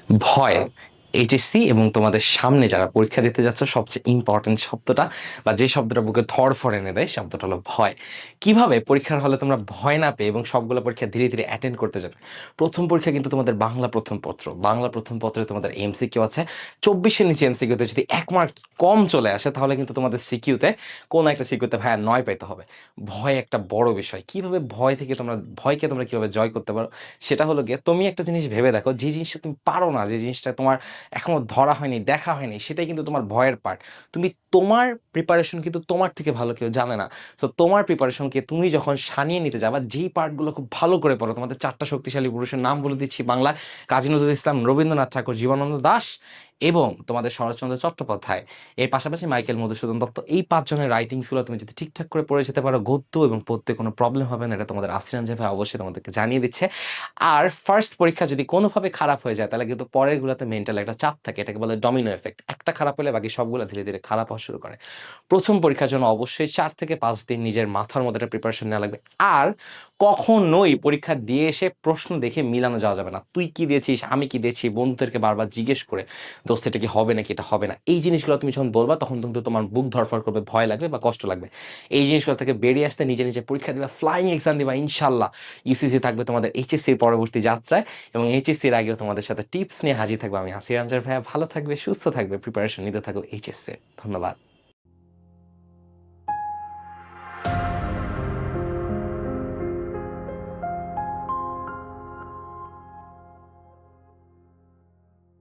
ভয়, এইচএসসি এবং তোমাদের সামনে যারা পরীক্ষা দিতে যাচ্ছ সবচেয়ে ইম্পর্টেন্ট শব্দটা বা যে শব্দটা বুকে ধড়ফড় এনে দেয় শব্দটা হলো ভয়। কিভাবে পরীক্ষার হলে তোমরা ভয় না পেয়ে এবং সবগুলো পরীক্ষা ধীরে ধীরে অ্যাটেন্ড করতে যাবে? প্রথম পরীক্ষা কিন্তু তোমাদের বাংলা প্রথম পত্র। বাংলা প্রথম পত্রে তোমাদের এমসিকিউ আছে। 24 এর নিচে এমসিকিউতে যদি 1 মার্ক কম চলে আসে তাহলে কিন্তু তোমাদের সিকিউতে কোনো একটা সিকিউতে ভাইয়া 9 পাইতে হবে। ভয় একটা বড় বিষয়। কিভাবে ভয়কে তোমরা কিভাবে জয় করতে পারো? সেটা হলো গিয়ে তুমি একটা জিনিস ভেবে দেখো, যে জিনিসটা তুমি পারো না, যে জিনিসটা তোমার এখনো ধরা হয়নি, দেখা হয়নি, সেটাই কিন্তু তোমার ভয়ের পার্ট। তোমার প্রিপারেশন কিন্তু তোমার থেকে ভালো কেউ জানে না। সো তোমার প্রিপারেশনকে তুমি যখন সানিয়ে নিতে যাবা, যেই পার্টগুলো খুব ভালো করে পড়ো, তোমাদের 4টা শক্তিশালী পুরুষের নাম বলে দিচ্ছি বাংলা: কাজী নজরুল ইসলাম, রবীন্দ্রনাথ ঠাকুর, জীবনানন্দ দাশ এবং তোমাদের শরৎচন্দ্র চট্টোপাধ্যায়। এর পাশাপাশি মাইকেল মধুসূদন দত্ত। এই 5 জনের রাইটিংসগুলো তুমি যদি ঠিকঠাক করে পড়ে যেতে পারো, গদ্য এবং পদ্যে কোনো প্রবলেম হবে না। এটা তোমাদের আসিরান ভাই অবশ্যই তোমাদেরকে জানিয়ে দিচ্ছে। আর ফার্স্ট পরীক্ষা যদি কোনোভাবে খারাপ হয়ে যায় তাহলে কিন্তু পরেরগুলোতে মেন্টাল একটা চাপ থাকে। এটাকে বলে ডমিনো এফেক্ট। একটা খারাপ হলে বাকি সবগুলো ধীরে ধীরে খারাপ হওয়া শুরু করে। প্রথম পরীক্ষার জন্য অবশ্যই 4 থেকে 5 দিন নিজের মাথার মধ্যে একটা প্রিপারেশন নেওয়া লাগবে। আর কখনোই পরীক্ষা দিয়ে এসে প্রশ্ন দেখে মিলানো যাওয়া যাবে না। তুই কি দিয়েছিস, আমি কি দিয়েছি, বন্ধুদেরকে বারবার জিজ্ঞেস করে দোস্ত এটা কি হবে নাকি এটা হবে না, এই জিনিসগুলো তুমি যখন বলবা তখন কিন্তু তোমার বুক ধড়ফড় করবে, ভয় লাগবে বা কষ্ট লাগবে। এই জিনিসগুলো থেকে বেরিয়ে আসতে নিজে নিজে পরীক্ষা দিবা, ফ্লাইং এক্সাম দিবা ইনশাল্লাহ। ইউসিসি থাকবে তোমাদের এইচএসসির পরবর্তী যাত্রায় এবং এইচএসসির আগেও তোমাদের সাথে টিপস নিয়ে হাজির থাকবো আমি, হাসির আনজার ভাইয়া। ভালো থাকবে, সুস্থ থাকবে, প্রিপারেশন নিতে থাকো এইচএসসি। ধন্যবাদ।